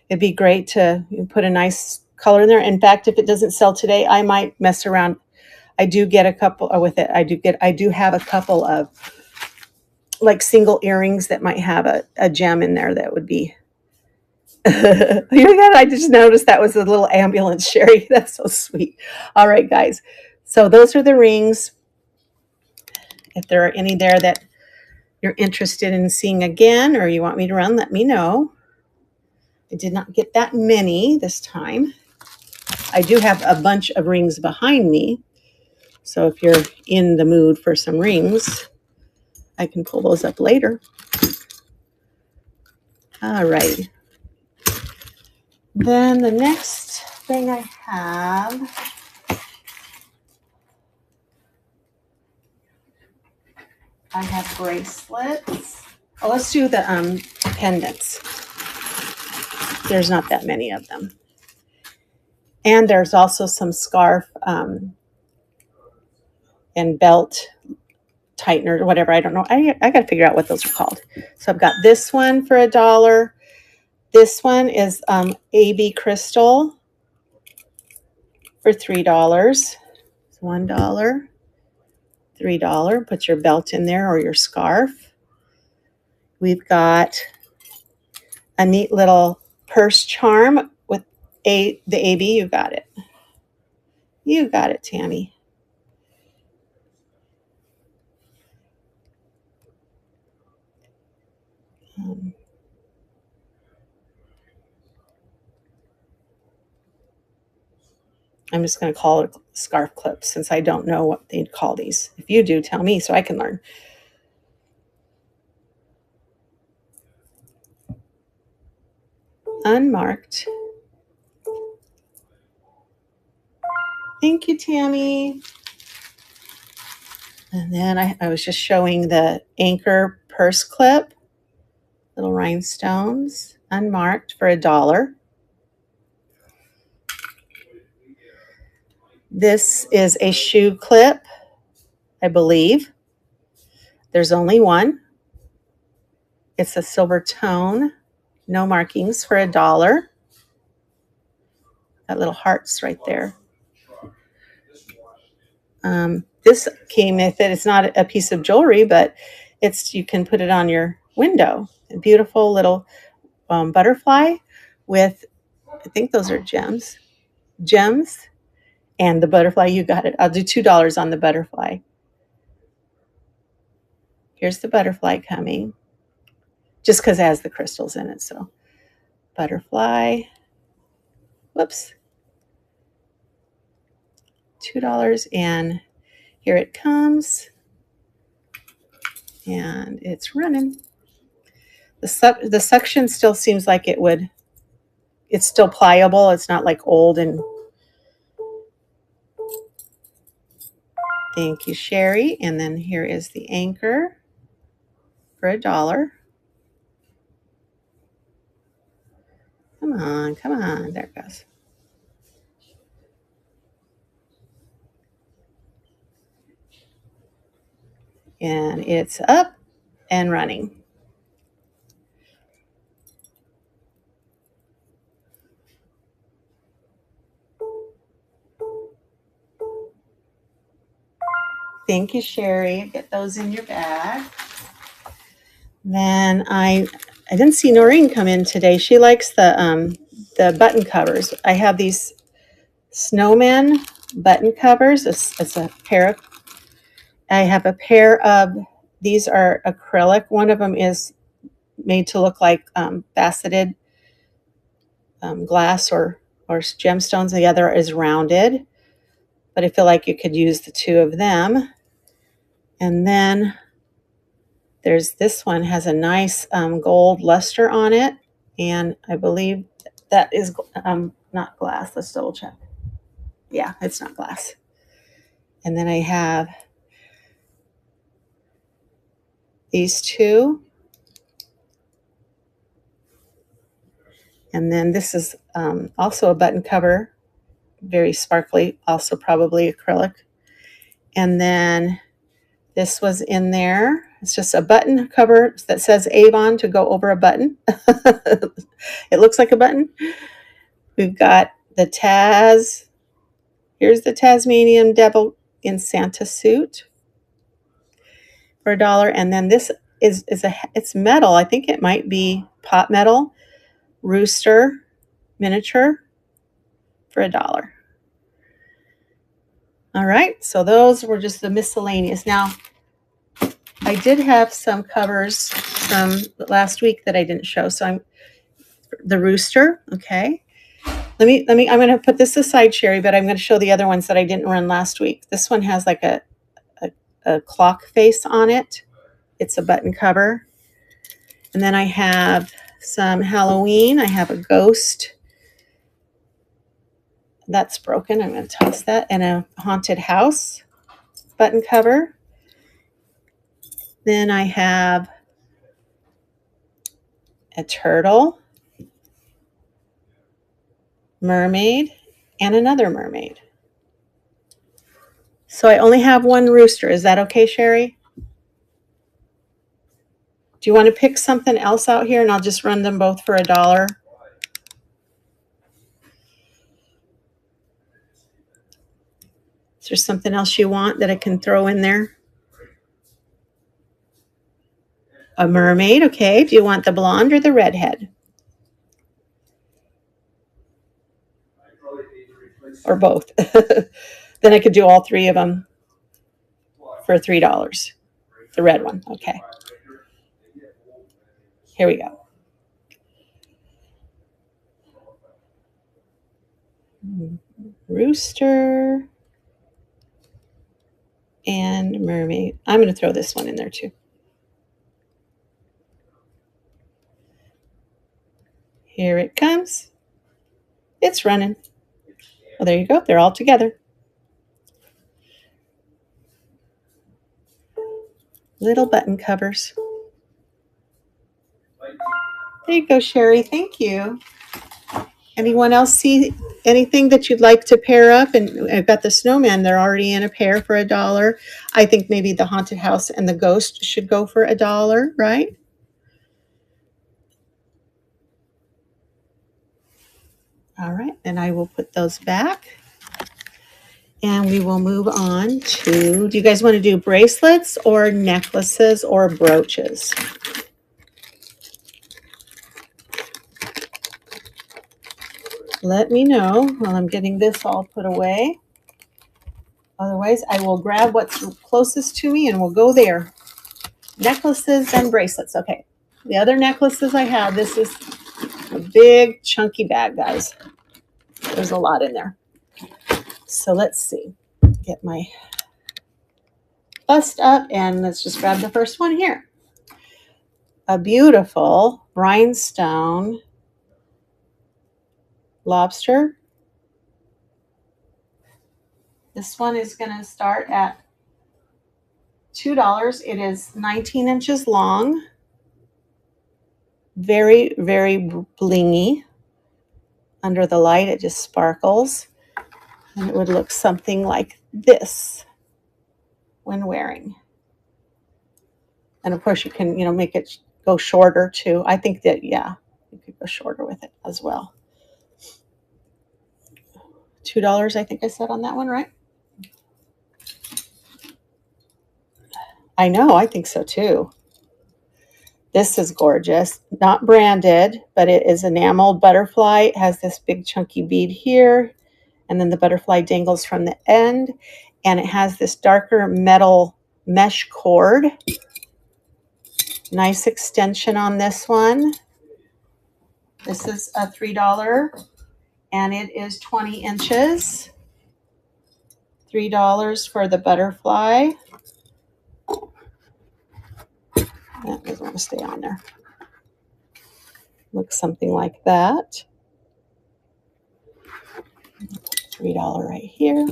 It'd be great to put a nice color in there. In fact, if it doesn't sell today, I might mess around. I do get a couple with it. I do have a couple of like single earrings that might have a gem in there that would be. I just noticed that was a little ambulance, Sherry. That's so sweet. All right, guys. So those are the rings. If there are any there that you're interested in seeing again or you want me to run, let me know. I did not get that many this time. I do have a bunch of rings behind me. So if you're in the mood for some rings, I can pull those up later. All right. Then the next thing I have bracelets. Oh, let's do the pendants. There's not that many of them. And there's also some scarf and belt tightener or whatever. I don't know. I got to figure out what those are called. So I've got this one for $1. This one is AB Crystal for $3. It's $1, $3. Put your belt in there or your scarf. We've got a neat little purse charm with the AB. You got it. You got it, Tammy. I'm just going to call it scarf clips since I don't know what they'd call these. If you do, tell me so I can learn. Unmarked. Thank you, Tammy. And then I was just showing the anchor purse clip, little rhinestones, unmarked for $1. This is a shoe clip, I believe. There's only one. It's a silver tone, no markings for $1. Got little hearts right there. This came with it. It's not a piece of jewelry, but you can put it on your window. A beautiful little butterfly with, I think those are gems. And the butterfly, you got it. I'll do $2 on the butterfly. Here's the butterfly coming. Just because it has the crystals in it. So butterfly. Whoops. $2. And here it comes. And it's running. The suction still seems like it's still pliable. It's not like old and. Thank you, Sherry. And then here is the anchor for $1. Come on, come on. There it goes. And it's up and running. Thank you, Sherry. Get those in your bag. Then I didn't see Noreen come in today. She likes the button covers. I have these snowman button covers. It's a pair of. I have a pair of. These are acrylic. One of them is made to look like faceted glass or gemstones. The other is rounded. but I feel like you could use the two of them. And then there's this one, has a nice gold luster on it. And I believe that is not glass. Let's double check. Yeah, it's not glass. And then I have these two. And then this is also a button cover, very sparkly, also probably acrylic. And then this was in there. It's just a button cover that says Avon to go over a button. It looks like a button. We've got the Taz. Here's the Tasmanian Devil in Santa suit for $1. And then this it's metal. I think it might be pot metal. Rooster miniature for $1. All right, so those were just the miscellaneous. Now, I did have some covers from last week that I didn't show. So I'm the rooster. Okay. I'm going to put this aside, Sherry, but I'm going to show the other ones that I didn't run last week. This one has like a clock face on it. It's a button cover. And then I have some Halloween. I have a ghost. That's broken. I'm going to toss that. And a haunted house button cover. Then I have a turtle, mermaid, and another mermaid. So I only have one rooster. Is that okay, Sherry? Do you want to pick something else out here and I'll just run them both for $1? Is there something else you want that I can throw in there? A mermaid, okay. Do you want the blonde or the redhead? Or both. Then I could do all three of them for $3. The red one, okay. Here we go. Rooster and mermaid. I'm going to throw this one in there too. Here it comes. It's running. Well, there you go. They're all together. Little button covers. There you go, Sherry. Thank you. Anyone else see anything that you'd like to pair up? And I've got the snowman. They're already in a pair for $1. I think maybe the haunted house and the ghost should go for $1, right? All right, and I will put those back. And we will move on to, do you guys want to do bracelets or necklaces or brooches? Let me know while I'm getting this all put away. Otherwise, I will grab what's closest to me and we'll go there. Necklaces and bracelets. Okay, the other necklaces I have, this is a big chunky bag, guys. There's a lot in there. So let's see. Get my bust up and let's just grab the first one here. A beautiful rhinestone lobster. This one is going to start at $2. It is 19 inches long. Very, very blingy. Under the light, it just sparkles. And it would look something like this when wearing. And of course, you can, make it go shorter too. I think that, yeah, you could go shorter with it as well. $2, I think I said on that one, right? I know, I think so too. This is gorgeous. Not branded, but it is enameled butterfly. It has this big chunky bead here, and then the butterfly dangles from the end, and it has this darker metal mesh cord. Nice extension on this one. This is a $3, and it is 20 inches. $3 for the butterfly. That doesn't want to stay on there. Looks something like that. $3 right here.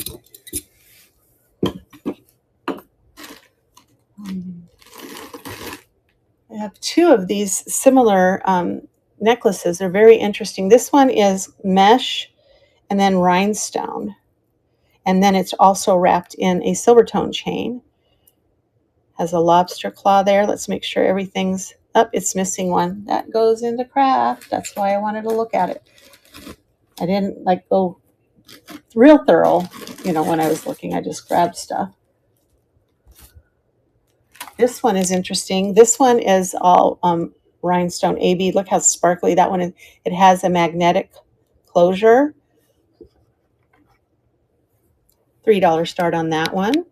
I have two of these similar necklaces. They're very interesting. This one is mesh and then rhinestone. And then it's also wrapped in a silver tone chain. Has a lobster claw there. Let's make sure everything's up. It's missing one. That goes into craft. That's why I wanted to look at it. I didn't like go real thorough, when I was looking. I just grabbed stuff. This one is interesting. This one is all rhinestone AB. Look how sparkly that one is. It has a magnetic closure. $3 start on that one.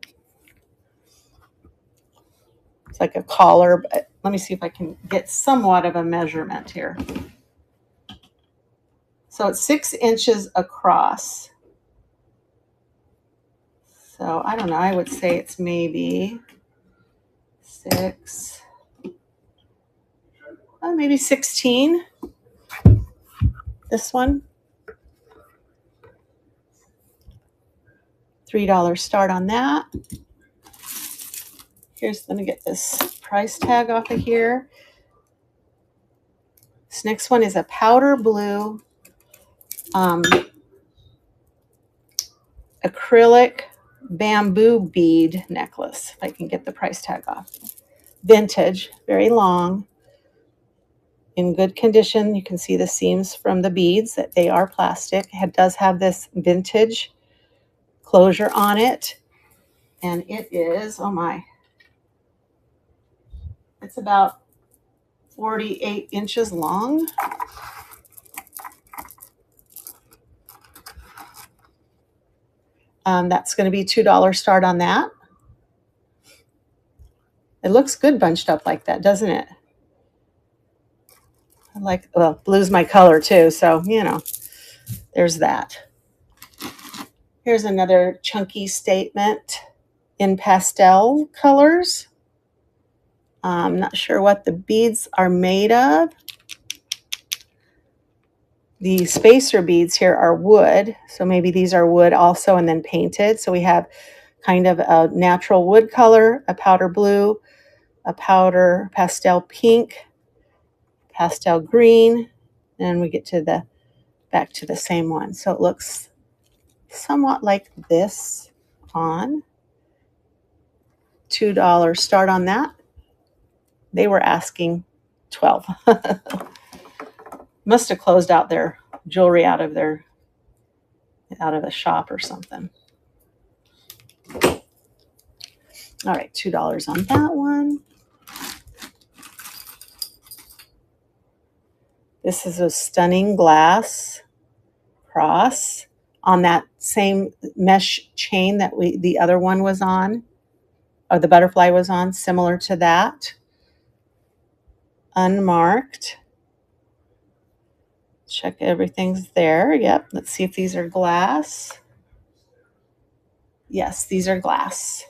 It's like a collar, but let me see if I can get somewhat of a measurement here. So it's 6 inches across. So I don't know, I would say it's maybe 6, maybe 16. This one. $3 start on that. Let me get this price tag off of here. This next one is a powder blue acrylic bamboo bead necklace. If I can get the price tag off. Vintage, very long, in good condition. You can see the seams from the beads, that they are plastic. It does have this vintage closure on it. And it is, oh my, it's about 48 inches long. That's going to be $2 start on that. It looks good bunched up like that, doesn't it? I like, well, blue's my color too, so, there's that. Here's another chunky statement in pastel colors. I'm not sure what the beads are made of. The spacer beads here are wood, so maybe these are wood also and then painted. So we have kind of a natural wood color, a powder blue, a powder pastel pink, pastel green, and we get to back to the same one. So it looks somewhat like this on. $2 start on that. They were asking $12. Must have closed out their jewelry out of a shop or something. All right, $2 on that one. This is a stunning glass cross on that same mesh chain that the other one was on, or the butterfly was on, similar to that. Unmarked. Check everything's there. Yep. Let's see if these are glass. Yes, these are glass.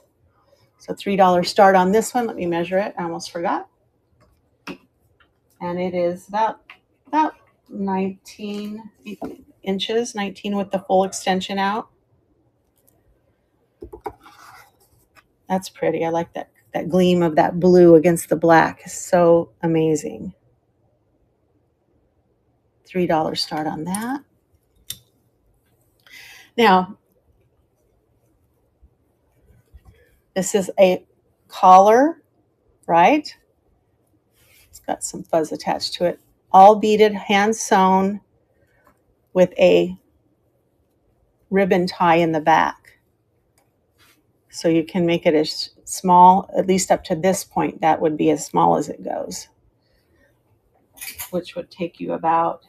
So $3 start on this one. Let me measure it. I almost forgot. And it is about 19 inches, 19 with the full extension out. That's pretty. I like that gleam of that blue against the black. So amazing. $3 start on that. Now, this is a collar, right? It's got some fuzz attached to it. All beaded, hand sewn with a ribbon tie in the back. So you can make it as small, at least up to this point, that would be as small as it goes, which would take you about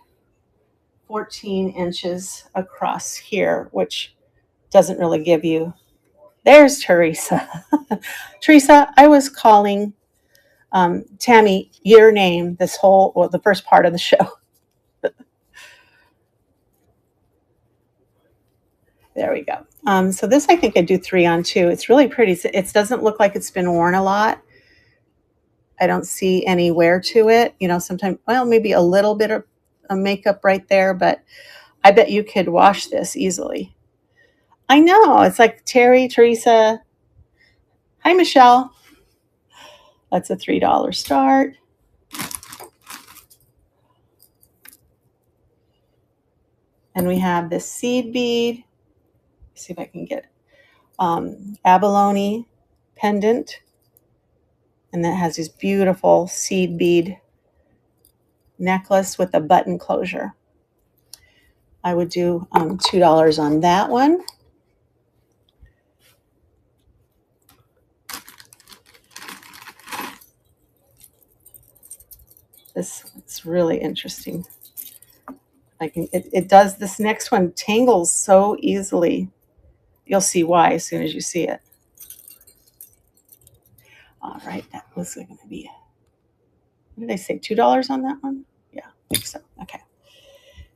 14 inches across here, which doesn't really give you. There's Teresa. Teresa, I was calling Tammy your name the first part of the show. There we go. So this I think I'd do 3 on 2. It's really pretty. It doesn't look like it's been worn a lot. I don't see any wear to it. You know, sometimes, well, maybe a little bit of makeup right there, but I bet you could wash this easily. I know. It's like Teresa. Hi, Michelle. That's a $3 start. And we have this seed bead. Let's see if I can get abalone pendant. And that has this beautiful seed bead necklace with a button closure. I would do $2 on that one. This is really interesting. It does, this next one tangles so easily. You'll see why as soon as you see it. All right, that was going to be, what did I say, $2 on that one? Yeah, I think so. Okay.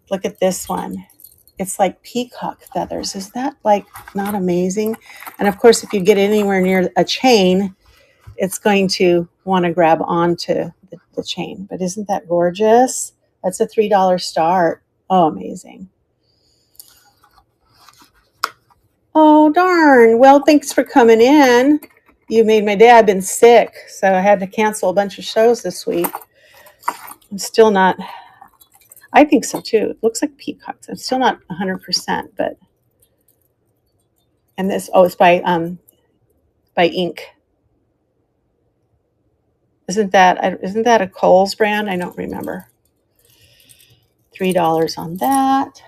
Look at this one. It's like peacock feathers. Is that like not amazing? And of course, if you get anywhere near a chain, it's going to want to grab onto the chain. But isn't that gorgeous? That's a $3 start. Oh, amazing. Oh, darn. Well, thanks for coming in. You made my day. I've been sick, so I had to cancel a bunch of shows this week. I'm still not, I think so too. It looks like peacocks. I'm still not 100%, but, and this, oh, it's by Ink. Isn't that a Kohl's brand? I don't remember. $3 on that.